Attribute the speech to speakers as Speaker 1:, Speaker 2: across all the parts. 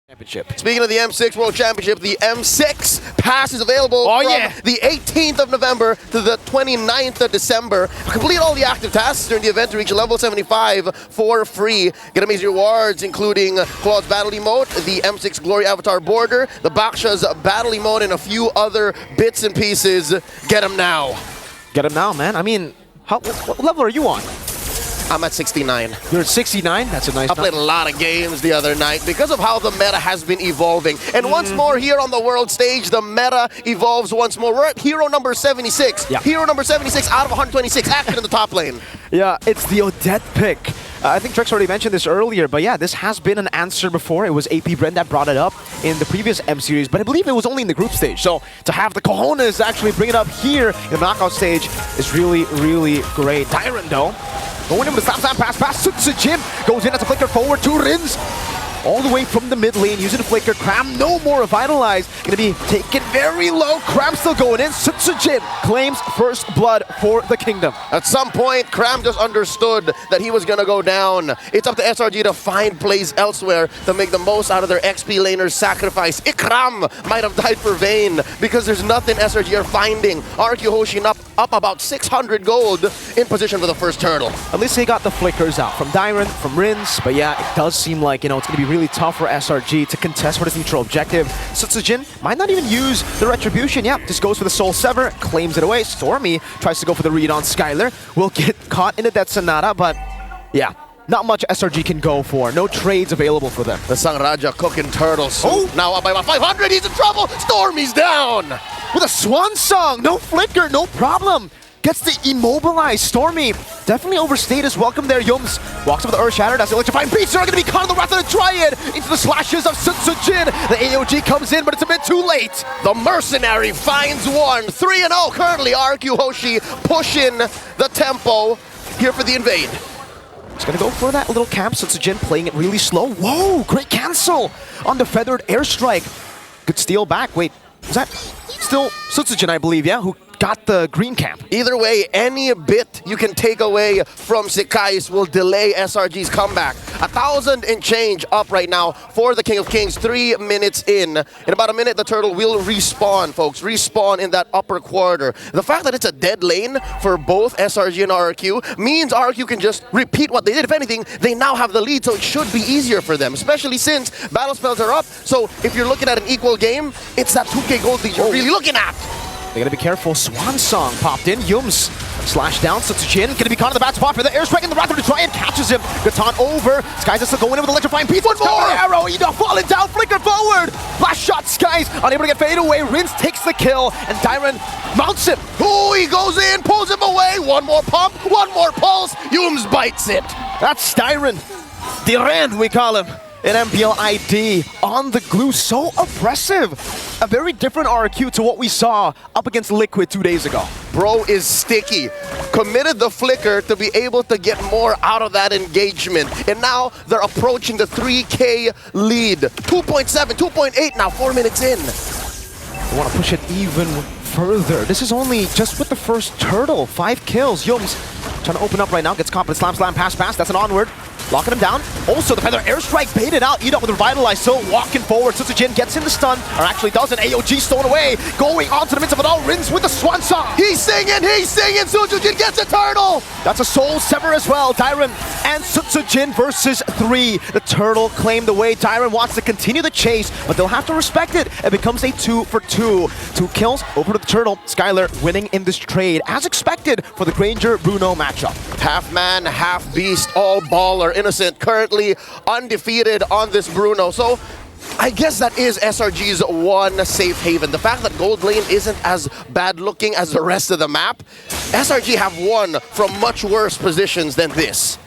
Speaker 1: Championship.
Speaker 2: Speaking of the M6 World Championship, the M6 pass is available from the 18th of November to the 29th of December. Complete all the active tasks during the event to reach level 75 for free. Get amazing rewards, including Claw's Battle Emote, the M6 Glory Avatar Border, the Baksha's Battle Emote, and a few other bits and pieces. Get them now.
Speaker 1: Get them now, man. I mean, what level are you on?
Speaker 2: I'm at 69.
Speaker 1: You're at 69? That's a nice
Speaker 2: I played a lot of games the other night because of how the meta has been evolving. And once more here on the world stage, the meta evolves once more. We're at hero number 76.
Speaker 1: Yeah.
Speaker 2: Hero number 76 out of 126 active in the top lane.
Speaker 1: Yeah, it's the Odette pick. I think Rrq already mentioned this earlier, but yeah, this has been an answer before. It was AP Brent that brought it up in the previous M series, but I believe it was only in the group stage. So to have the cojones to actually bring it up here in the knockout stage is really, really great. Tyrant though, going in with the slam pass, Jin goes in as a flicker forward to Rins. All the way from the mid lane, using the flicker. Cram no more revitalized. Gonna be taken very low. Cram still going in. Jin claims first blood for the kingdom.
Speaker 2: At some point, Cram just understood that he was gonna go down. It's up to SRG to find plays elsewhere to make the most out of their XP laner's sacrifice. Ikram might have died for Vayne because there's nothing SRG are finding. Rrq Hoshi up about 600 gold in position for the first turtle.
Speaker 1: At least they got the flickers out from Dyrant, from Rins, but yeah, it does seem like, you know, it's gonna be really tough for SRG to contest for this neutral objective. Jin might not even use the Retribution. Yeah, just goes for the Soul Sever, claims it away. Stormy tries to go for the read on Skylar. Will get caught in a Death Sonata, but yeah, not much SRG can go for. No trades available for them.
Speaker 2: The Sangraja cooking turtles. Oh, now up by about 500. He's in trouble. Stormy's down.
Speaker 1: With a Swan Song. No flicker, no problem. Gets the immobilized Stormy. Definitely overstayed his welcome there. Yums walks up with the Earth Shattered as the electrifying beats are going to be caught in the wrath of the Triad into the slashes of Jin. The AOG comes in, but it's a bit too late.
Speaker 2: The Mercenary finds one. 3-0 currently. Rrq Hoshi pushing the tempo here for the invade.
Speaker 1: He's going to go for that little camp. Jin playing it really slow. Whoa, great cancel on the feathered airstrike. Good steal back. Wait, is that still Jin, I believe, yeah? Who got the green camp.
Speaker 2: Either way, any bit you can take away from Sikais will delay SRG's comeback. 1,000 and change up right now for the King of Kings. 3 minutes in. In about a minute, the turtle will respawn, folks. Respawn in that upper quarter. The fact that it's a dead lane for both SRG and Rrq means Rrq can just repeat what they did. If anything, they now have the lead, so it should be easier for them, especially since battle spells are up. So if you're looking at an equal game, it's that 2k gold that you're really looking at.
Speaker 1: They gotta be careful. Swan Song popped in. Yums slash down. Jin gonna be caught in the bad spot for the airstrike, and the Wrath of the Triad catches him. Gatan over. Skies is still going in with electrifying piece. One more arrow. Ida falling down. Flicker forward. Last shot. Skies unable to get fade away. Rins takes the kill, and Dyrant mounts him.
Speaker 2: Oh, he goes in, pulls him away. One more pump. One more pulse. Yums bites it.
Speaker 1: That's Dyrant. Diren, we call him. In MPL ID on the glue, so oppressive. A very different Rrq to what we saw up against Liquid 2 days ago.
Speaker 2: Bro is sticky. Committed the flicker to be able to get more out of that engagement. And now they're approaching the 3k lead. 2.7, 2.8 now, 4 minutes in.
Speaker 1: They want to push it even further. This is only just with the first turtle. 5 kills. Yums trying to open up right now. Gets caught with slam, pass. That's an onward. Locking him down. Also, the feather airstrike baited out. Eat up with Revitalize. So walking forward. Jin gets in the stun, or actually doesn't. AOG stolen away. Going onto the midst of it all. Rins with the Swan Song.
Speaker 2: He's singing. Jin gets a turtle.
Speaker 1: That's a Soul Sever as well. Dyrant and Jin versus 3. The turtle claimed away. Dyrant wants to continue the chase, but they'll have to respect it. It becomes a 2 for 2. 2 kills over to the turtle. Skylar winning in this trade, as expected for the Granger-Bruno matchup.
Speaker 2: Half man, half beast, all baller. Innocent currently undefeated on this Bruno. So I guess that is SRG's one safe haven. The fact that gold lane isn't as bad looking as the rest of the map, SRG have won from much worse positions than this.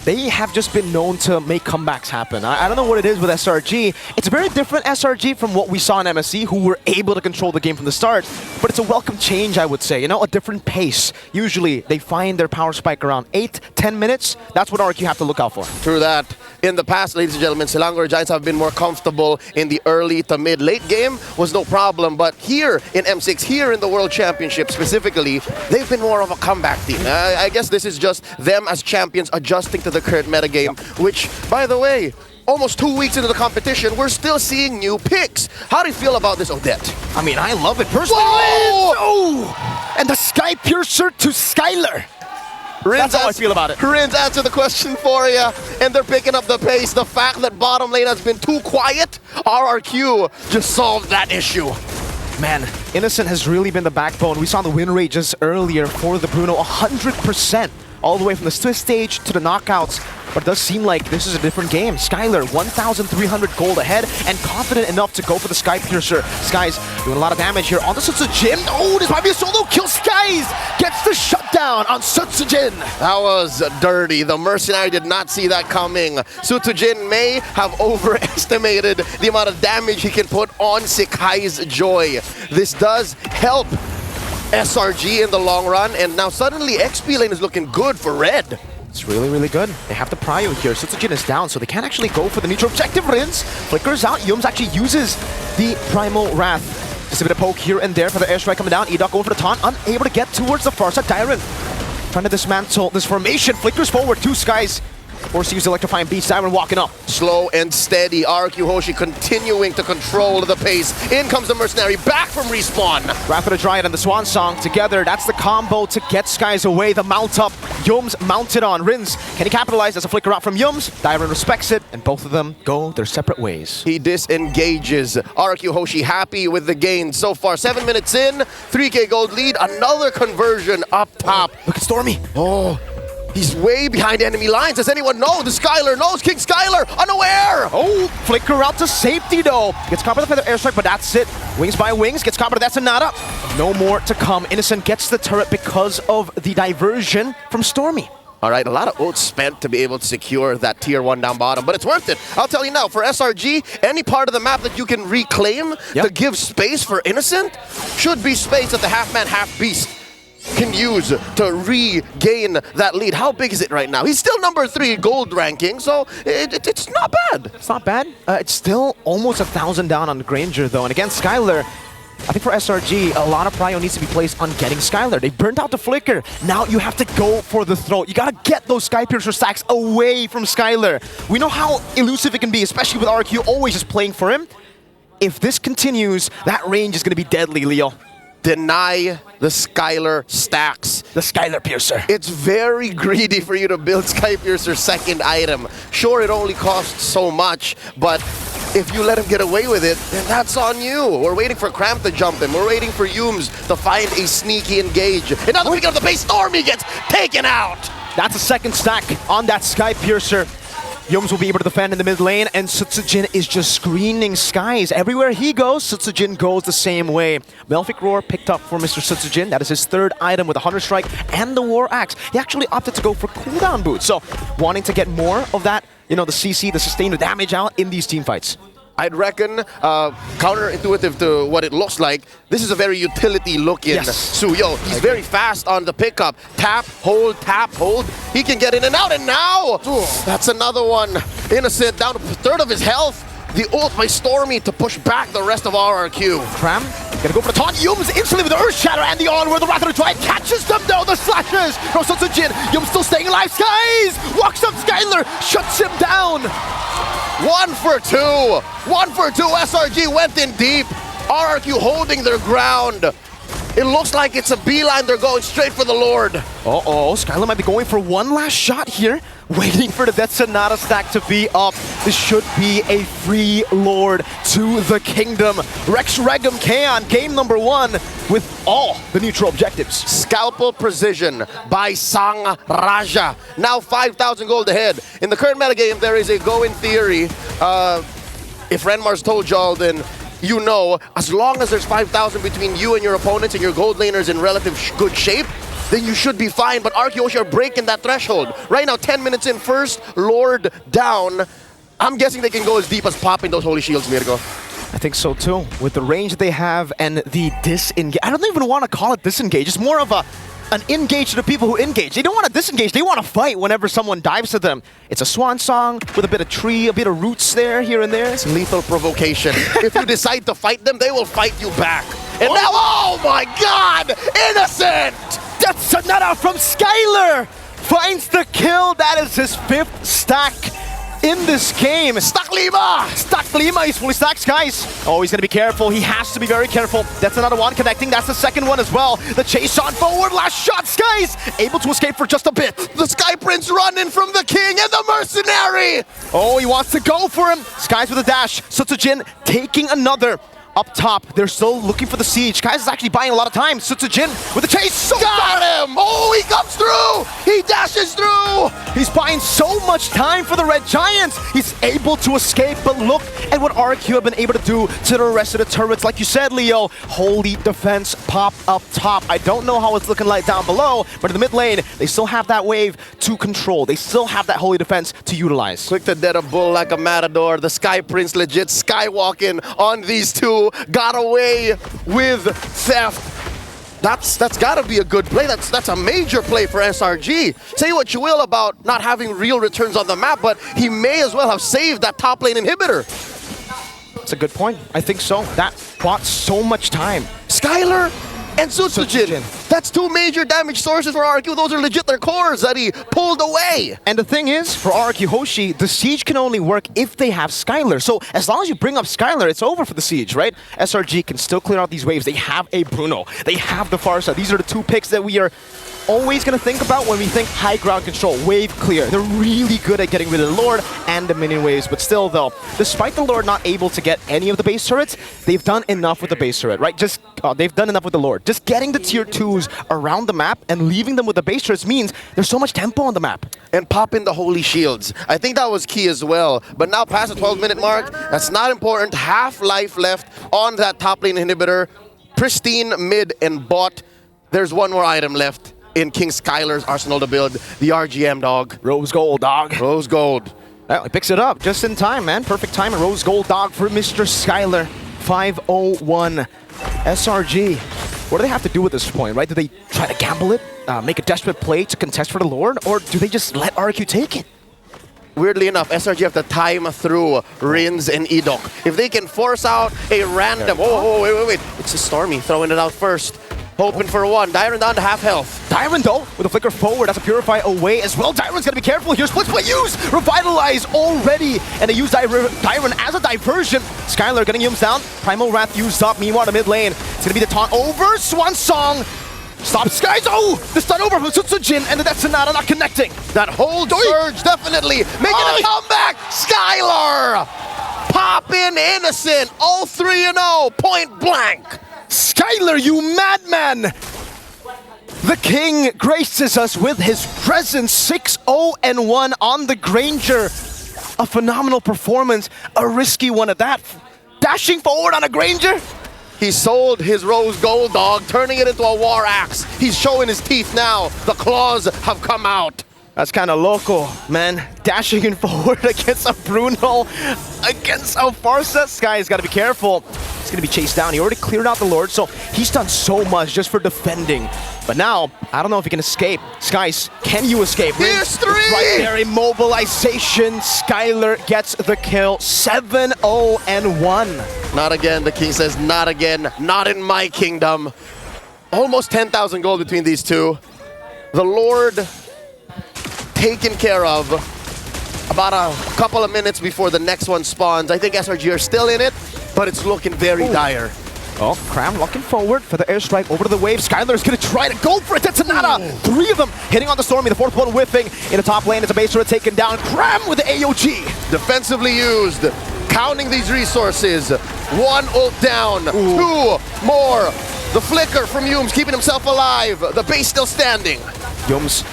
Speaker 1: They have just been known to make comebacks happen. I don't know what it is with SRG. It's a very different SRG from what we saw in MSC, who were able to control the game from the start. But it's a welcome change, I would say. You know, a different pace. Usually, they find their power spike around 8-10 minutes. That's what Rrq have to look out for.
Speaker 2: True that. In the past, ladies and gentlemen, Selangor Giants have been more comfortable in the early to mid-late game. Was no problem. But here in M6, here in the World Championship specifically, they've been more of a comeback team. I guess this is just them as champions adjusting to the current metagame, which, by the way, almost 2 weeks into the competition, we're still seeing new picks. How do you feel about this, Odette?
Speaker 1: I mean, I love it personally. Oh! And the Sky Piercer to Skylar. That's how I feel about it.
Speaker 2: Rin's answered the question for you, and they're picking up the pace. The fact that bottom lane has been too quiet, Rrq just solved that issue.
Speaker 1: Man, Innocent has really been the backbone. We saw the win rate just earlier for the Bruno, 100%. All the way from the Swiss stage to the knockouts. But it does seem like this is a different game. Skylar, 1,300 gold ahead and confident enough to go for the Sky Piercer. Sky's doing a lot of damage here on the Sutsujin. Oh, this might be a solo kill. Skies gets the shutdown on Sutsujin.
Speaker 2: That was dirty. The Mercenary did not see that coming. Sutsujin may have overestimated the amount of damage he can put on Sekai's Joy. This does help SRG in the long run, and now suddenly XP lane is looking good for red.
Speaker 1: It's really, really good. They have the prio here. Sutsujin is down, so they can't actually go for the neutral objective. Rins flickers out. Yums actually uses the Primal Wrath. Just a bit of poke here and there for the airstrike coming down. Edok going for the taunt, unable to get towards the far side. Dyron trying to dismantle this formation. Flickers forward, 2 Skies. Forced to use electrifying beats. Dyron walking up.
Speaker 2: Slow and steady. Rrq Hoshi continuing to control the pace. In comes the Mercenary back from respawn.
Speaker 1: Wrath of the Dryad and the Swan Song together. That's the combo to get Skies away. The mount up. Yums mounted on. Rins, can he capitalize? There's a flicker out from Yums. Dyron respects it, and both of them go their separate ways.
Speaker 2: He disengages. Rrq Hoshi happy with the gain so far. 7 minutes in, 3K gold lead. Another conversion up top.
Speaker 1: Look at Stormy.
Speaker 2: Oh. He's way behind enemy lines. Does anyone know? The Skylar knows. King Skylar, unaware.
Speaker 1: Oh, flicker out to safety though. Gets caught by the feather airstrike, but that's it. Wings by wings, gets caught by that's a nada. No more to come. Innocent gets the turret because of the diversion from Stormy.
Speaker 2: All right, a lot of oats spent to be able to secure that tier 1 down bottom, but it's worth it. I'll tell you now, for SRG, any part of the map that you can reclaim to give space for Innocent should be space that the half-man, half-beast can use to regain that lead. How big is it right now? He's still number 3 gold ranking, so it's not bad.
Speaker 1: It's not bad. It's still almost 1,000 down on the Granger, though. And against Skylar, I think for SRG, a lot of prio needs to be placed on getting Skylar. They burnt out the flicker. Now you have to go for the throat. You gotta get those Sky Piercer stacks away from Skylar. We know how elusive it can be, especially with Rrq always just playing for him. If this continues, that range is gonna be deadly, Leo.
Speaker 2: Deny the Skylar stacks.
Speaker 1: The Skylar Piercer.
Speaker 2: It's very greedy for you to build Sky Piercer's second item. Sure, it only costs so much, but if you let him get away with it, then that's on you. We're waiting for Cramp to jump him. We're waiting for Yums to find a sneaky engage. And now the beginning of the base, Stormy gets taken out.
Speaker 1: That's a second stack on that Sky Piercer. Yums will be able to defend in the mid lane, and Sutsujin is just screening Skies. Everywhere he goes, Sutsujin goes the same way. Melphic Roar picked up for Mr. Sutsujin. That is his 3rd item with the Hunter Strike and the War Axe. He actually opted to go for cooldown boots, so wanting to get more of that, you know, the CC, the sustained damage out in these team fights.
Speaker 2: I'd reckon, counterintuitive to what it looks like, this is a very utility-looking Suyo. He's very fast on the pickup. Tap, hold, he can get in and out, and now, that's another one. Innocent down to 1/3 of his health. The ult by Stormy to push back the rest of Rrq.
Speaker 1: Cram, gonna go for the taunt. Yums instantly with the Earth Shatter and the onward. The Wrath of the Dryad catches them though. The slashes. No Sutsujin. Yums still staying alive. Skies walks up Skylar, shuts him down.
Speaker 2: 1 for 2. 1 for 2. SRG went in deep. Rrq holding their ground. It looks like it's a beeline. They're going straight for the Lord.
Speaker 1: Uh-oh, Skylar might be going for one last shot here. Waiting for the Death Sonata stack to be up. This should be a free Lord to the kingdom. Rex Regum Kaon, game number 1 with all the neutral objectives.
Speaker 2: Scalpel Precision by Sang Raja. Now 5,000 gold ahead. In the current metagame, there is a go-in theory. If Renmar's told y'all, then you know, as long as there's 5,000 between you and your opponents and your gold laners in relative good shape, then you should be fine. But Rrq Hoshi are breaking that threshold. Right now, 10 minutes in, first Lord down. I'm guessing they can go as deep as popping those Holy Shields, Mirko.
Speaker 1: I think so too. With the range that they have and the disengage. I don't even want to call it disengage. It's more of an engage to the people who engage. They don't want to disengage. They want to fight whenever someone dives to them. It's a swan song with a bit of tree, a bit of roots there, here and there.
Speaker 2: It's lethal provocation. If you decide to fight them, they will fight you back. And now, oh my God! Innocent!
Speaker 1: That's another from Skylar! Finds the kill. That is his 5th stack in this game.
Speaker 2: Stuck Lima!
Speaker 1: Stuck Lima, he's fully stacked, guys. Oh, he's gonna be careful. He has to be very careful. That's another one connecting. That's the second one as well. The chase on forward. Last shot, Skies able to escape for just a bit.
Speaker 2: The Sky Prince running from the King and the Mercenary!
Speaker 1: Oh, he wants to go for him. Skies with a dash. Sutsujin taking another. Up top, they're still looking for the siege. Skies is actually buying a lot of time. Sutsujin with the chase. So
Speaker 2: got him! Oh, he comes through! He dashes through!
Speaker 1: He's buying so much time for the Red Giants. He's able to escape, but look at what Rrq have been able to do to the rest of the turrets. Like you said, Leo, holy defense pop up top. I don't know how it's looking like down below, but in the mid lane, they still have that wave to control. They still have that holy defense to utilize.
Speaker 2: Quick to dead a bull like a matador. The Sky Prince legit skywalking on these two. Got away with theft. That's got to be a good play. That's a major play for SRG. Say what you will about not having real returns on the map, but he may as well have saved that top lane inhibitor.
Speaker 1: That's a good point. I think so. That bought so much time.
Speaker 2: Skylar and Sutsujin. That's two major damage sources for Rrq. Those are legit their cores that he pulled away.
Speaker 1: And the thing is, for Rrq Hoshi, the siege can only work if they have Skylar. So as long as you bring up Skylar, it's over for the siege, right? SRG can still clear out these waves. They have a Bruno. They have the Farsa. These are the two picks that we are always going to think about when we think high ground control, wave clear. They're really good at getting rid of the Lord and the minion waves, but still though, despite the Lord not able to get any of the base turrets, they've done enough with the base turret, right? They've done enough with the Lord. Just getting the tier 2s around the map and leaving them with the base turrets means there's so much tempo on the map.
Speaker 2: And popping the holy shields. I think that was key as well. But now past the 12-minute mark, that's not important. Half life left on that top lane inhibitor. Pristine mid and bot. There's one more item left in King Skylar's arsenal to build, the RGM, dog.
Speaker 1: Rose gold, dog.
Speaker 2: Rose gold.
Speaker 1: Well, he picks it up just in time, man. Perfect time. A rose gold, dog, for Mr. Skylar. 501. SRG. What do they have to do at this point, right? Do they try to gamble it, make a desperate play to contest for the Lord, or do they just let Rrq take it?
Speaker 2: Weirdly enough, SRG have to time through Rins and Edok. If they can force out a random... Oh, wait. It's a Stormy throwing it out first. Hoping for one. Dyron down to half health.
Speaker 1: Dyron, though, with a flicker forward, that's a Purify away as well. Dyron's gonna be careful here. Split use! Revitalize already! And they use Dyron as a diversion. Skylar getting Yums down. Primal Wrath used up. Meanwhile, the mid lane. It's gonna be the taunt over. Swan Song! Stop Skies! Oh! The stun over from Sutsujin, and the Sonata not connecting.
Speaker 2: That whole surge definitely making a comeback! Skylar! Poppin' innocent! All 3-0, point blank!
Speaker 1: Skylar, you madman! The king graces us with his presence. 6-0-1 on the Granger. A phenomenal performance. A risky one at that. Dashing forward on a Granger.
Speaker 2: He sold his rose gold, dog, turning it into a war axe. He's showing his teeth now. The claws have come out.
Speaker 1: That's kind of local, man. Dashing in forward against a Bruno, against a Farsa. Sky's got to be careful. He's going to be chased down. He already cleared out the Lord, so he's done so much just for defending. But now, I don't know if he can escape. Skies, can you escape?
Speaker 2: Here's 3!
Speaker 1: Right there, immobilization. Skylar gets the kill. 7-0-1.
Speaker 2: Not again, the king says, not again. Not in my kingdom. Almost 10,000 gold between these two. The Lord taken care of about a couple of minutes before the next one spawns. I think SRG are still in it, but it's looking very dire.
Speaker 1: Oh, Cram looking forward for the airstrike over to the wave. Skylar's gonna try to go for it. That's Sonata. 3 of them hitting on the Stormy. The 4th one whiffing. In the top lane, it's a base turret taken down. Cram with the AOG.
Speaker 2: Defensively used. Counting these resources. 1 ult down. 2 more. The flicker from Yums keeping himself alive. The base still standing.
Speaker 1: Yums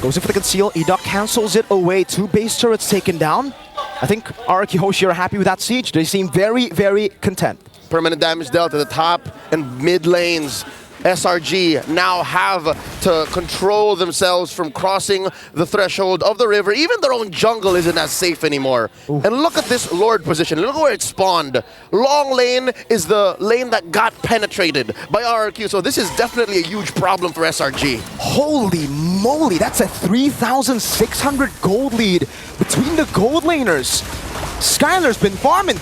Speaker 1: goes in for the conceal. Edok cancels it away. 2 base turrets taken down. I think Rrq Hoshi are happy with that siege. They seem very, very content.
Speaker 2: Permanent damage dealt to the top and mid lanes. SRG now have to control themselves from crossing the threshold of the river. Even their own jungle isn't as safe anymore. Ooh. And look at this Lord position. Look where it spawned. Long lane is the lane that got penetrated by Rrq. So this is definitely a huge problem for SRG.
Speaker 1: Holy moly, that's a 3,600 gold lead between the gold laners. Skylar's been farming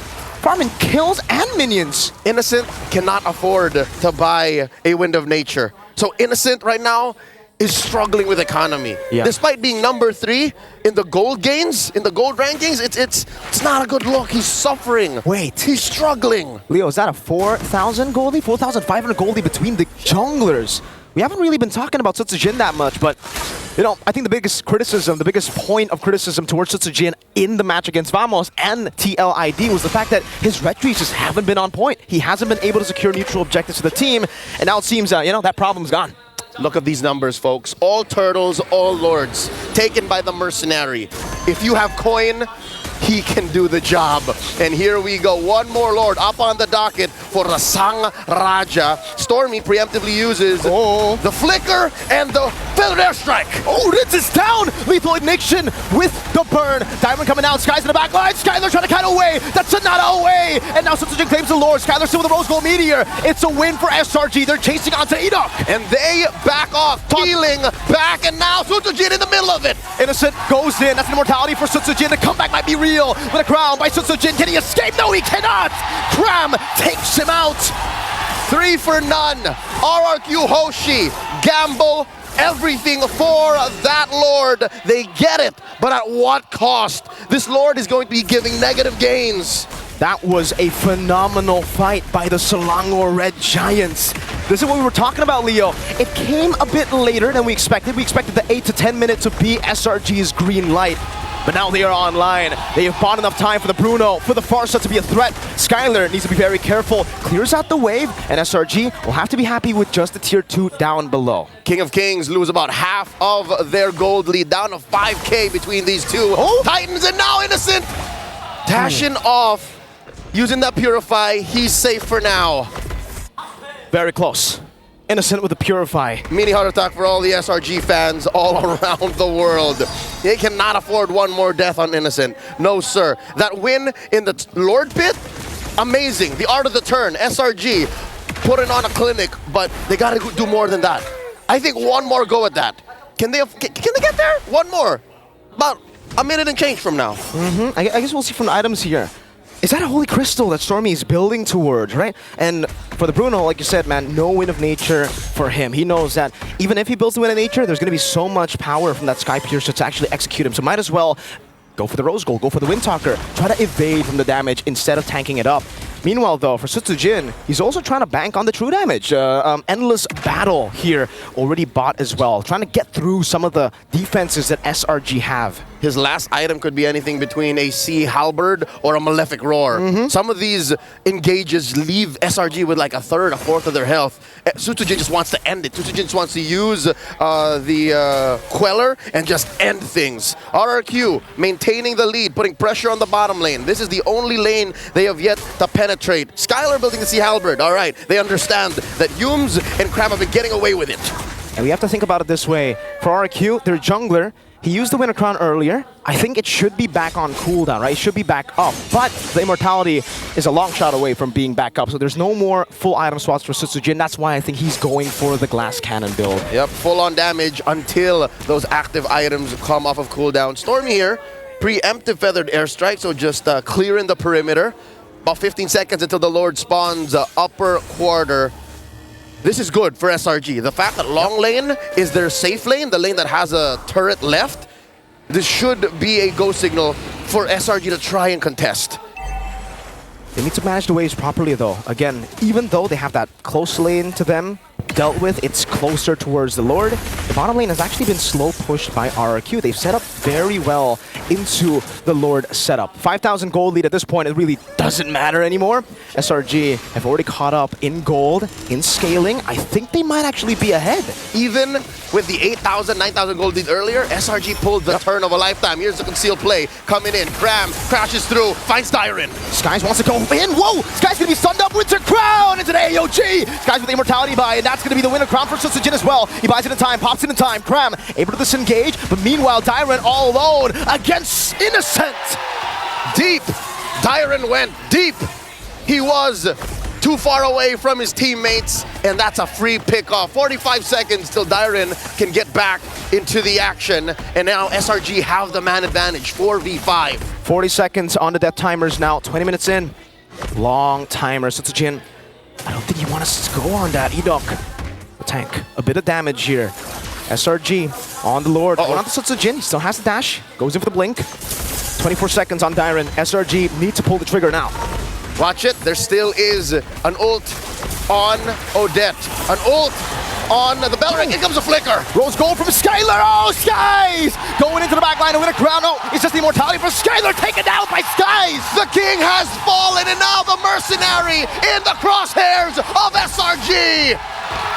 Speaker 1: kills and minions.
Speaker 2: Innocent cannot afford to buy a Wind of Nature. So Innocent right now is struggling with economy.
Speaker 1: Yeah.
Speaker 2: Despite being number 3 in the gold gains, in the gold rankings, it's not a good look. He's suffering.
Speaker 1: Wait.
Speaker 2: He's struggling.
Speaker 1: Leo, is that a 4,000 goldie? 4,500 goldie between the junglers. We haven't really been talking about Sutsujin that much, but you know, I think the biggest criticism, the biggest point of criticism towards Sutsujin in the match against Vamos and TLID was the fact that his retreats just haven't been on point. He hasn't been able to secure neutral objectives to the team, and now it seems, you know, that problem's gone.
Speaker 2: Look at these numbers, folks. All turtles, all lords, taken by the mercenary. If you have coin, he can do the job. And here we go. One more lord up on the docket for the Sang Raja. Stormy preemptively uses the flicker and the feathered airstrike.
Speaker 1: Oh, Ritz is down! Lethal ignition with the burn. Diamond coming out. Sky's in the back line. Skylar trying to cut away. That's Sonata away. And now Sutsujin claims the Lord. Skylar still with the Rose Gold Meteor. It's a win for SRG. They're chasing onto Edok.
Speaker 2: And they back off, healing back, and now Sutsujin in the middle of it.
Speaker 1: Innocent goes in. That's an immortality for Sutsujin. The comeback might be real. With a crown by Sutsujin. Can he escape? No, he cannot! Cram takes him out.
Speaker 2: 3 for none. Rrq Hoshi gamble everything for that Lord. They get it, but at what cost? This Lord is going to be giving negative gains.
Speaker 1: That was a phenomenal fight by the Selangor Red Giants. This is what we were talking about, Leo. It came a bit later than we expected. We expected the 8 to 10 minutes to be SRG's green light. But now they are online. They have bought enough time for the Bruno, for the Farsa to be a threat. Skylar needs to be very careful. Clears out the wave, and SRG will have to be happy with just the tier 2 down below.
Speaker 2: King of Kings lose about half of their gold lead, down to 5K between these two. Titans, and now Innocent dashing off, using that Purify. He's safe for now.
Speaker 1: Very close. Innocent with the Purify.
Speaker 2: Mini heart attack for all the SRG fans all around the world. They cannot afford one more death on Innocent. No, sir. That win in the Lord Pit, amazing. The art of the turn, SRG putting on a clinic, but they gotta do more than that. I think one more go at that. Can they get there? One more. About a minute and change from now.
Speaker 1: I guess we'll see from the items here. Is that a Holy Crystal that Stormy is building towards, right? And for the Bruno, like you said, man, no Wind of Nature for him. He knows that even if he builds the Wind of Nature, there's going to be so much power from that Sky Piercer to actually execute him. So might as well go for the Rose Gold, go for the Wind Talker, try to evade from the damage instead of tanking it up. Meanwhile, though, for Sutsujin, he's also trying to bank on the true damage. Endless Battle here already bought as well, trying to get through some of the defenses that SRG have.
Speaker 2: His last item could be anything between a Sea Halberd or a Malefic Roar. Some of these engages leave SRG with like a third, a fourth of their health. Sutsujin just wants to end it. Sutsujin just wants to use the Queller and just end things. Rrq maintaining the lead, putting pressure on the bottom lane. This is the only lane they have yet to penetrate. Skylar building the Sea Halberd. All right, they understand that Yumes and Cram have been getting away with it.
Speaker 1: And we have to think about it this way. For Rrq, their jungler, he used the Winter Crown earlier. I think it should be back on cooldown, right? It should be back up. But the Immortality is a long shot away from being back up. So there's no more full item slots for Sutsujin. That's why I think he's going for the Glass Cannon build.
Speaker 2: Yep, full on damage until those active items come off of cooldown. Stormy here, preemptive Feathered Airstrike, so just clearing the perimeter. About 15 seconds until the Lord spawns upper quarter. This is good for SRG. The fact that long lane is their safe lane, the lane that has a turret left, this should be a go signal for SRG to try and contest.
Speaker 1: They need to manage the waves properly, though. Again, even though they have that close lane to them dealt with, it's closer towards the Lord. The bottom lane has actually been slow pushed by Rrq. They've set up very well into the Lord setup. 5,000 gold lead at this point, it really doesn't matter anymore. SRG have already caught up in gold, in scaling. I think they might actually be ahead.
Speaker 2: Even with the 8,000, 9,000 gold lead earlier, SRG pulled the turn of a lifetime. Here's the concealed play coming in. Cram crashes through, finds Dyron.
Speaker 1: Skies wants to go in. Whoa! Skies gonna be stunned up. Winter Crown into the AOG. Skies with the Immortality buy, and that's gonna be the Winter Crown for Sutsujin as well. He buys it in time, pops it in time. Cram able to disengage, but meanwhile, Dyron all alone against Innocent.
Speaker 2: Deep. Dyron went deep. He was too far away from his teammates, and that's a free pickoff. 45 seconds till Dyron can get back into the action, and now SRG have the man advantage, 4v5.
Speaker 1: 40 seconds on the death timers now, 20 minutes in. Long timer, Sutsujin. I don't think you want us to go on that. Edok, the tank, a bit of damage here. SRG on the Lord. Going on to Sutsujin. He still has the dash. Goes in for the blink. 24 seconds on Dyron. SRG need to pull the trigger now.
Speaker 2: Watch it. There still is an ult on Odette. An ult on the bell ring. Here comes a flicker.
Speaker 1: Rose gold from Skylar. Oh, Skies! Going into the back line and win a crown. No, it's just the immortality for Skylar. Taken down by Skies.
Speaker 2: The king has fallen, and now the mercenary in the crosshairs of SRG.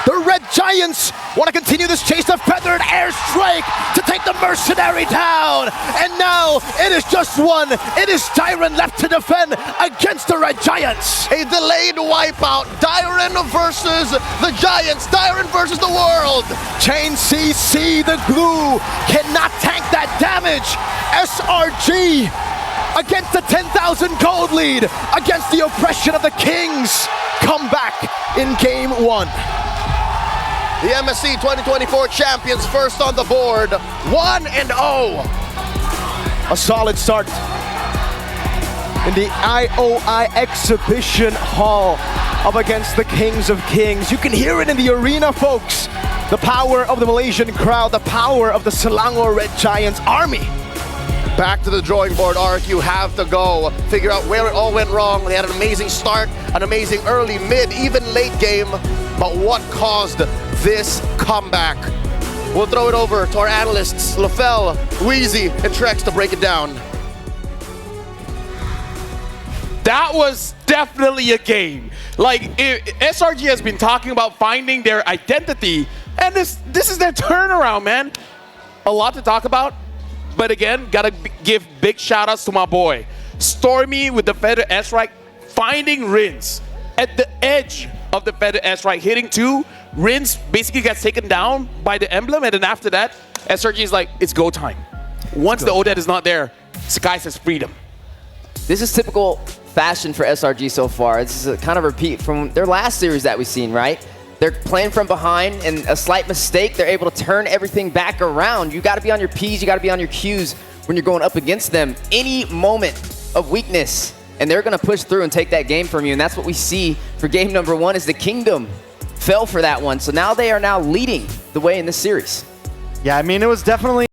Speaker 1: The Red Giants want to continue this chase. The feathered airstrike to take the mercenary down. And now it is just one. It is Dyron left to defend against the Red Giants.
Speaker 2: A delayed wipeout. Dyron versus the Giants. Dyron versus the world.
Speaker 1: Chain CC, the glue, cannot tank that damage. SRG against the 10,000 gold lead, against the oppression of the Kings. Come back in Game 1.
Speaker 2: The MSC 2024 champions first on the board, 1-0.
Speaker 1: A solid start in the IOI exhibition hall up against the Kings of Kings. You can hear it in the arena, folks. The power of the Malaysian crowd, the power of the Selangor Red Giants army.
Speaker 2: Back to the drawing board, Rrq have to go. Figure out where it all went wrong. They had an amazing start, an amazing early, mid, even late game. But what caused this comeback? We'll throw it over to our analysts, Lafell, Wheezy, and Trex to break it down.
Speaker 3: That was definitely a game. Like, SRG has been talking about finding their identity, and this is their turnaround, man. A lot to talk about, but again, gotta give big shout-outs to my boy. Stormy with the feather S-Right, finding Rins at the edge of the feather S-Right, hitting 2. Rins basically gets taken down by the emblem, and then after that, SRG is like, it's go time. Once the Odette is not there, Sky says freedom.
Speaker 4: This is typical fashion for SRG so far. This is a kind of repeat from their last series that we've seen, right? They're playing from behind, and a slight mistake, they're able to turn everything back around. You gotta be on your P's, you gotta be on your Q's when you're going up against them. Any moment of weakness, and they're gonna push through and take that game from you, and that's what we see for game number 1 is the Kingdom fell for that one. So now they are now leading the way in this series.
Speaker 5: Yeah, I mean, it was definitely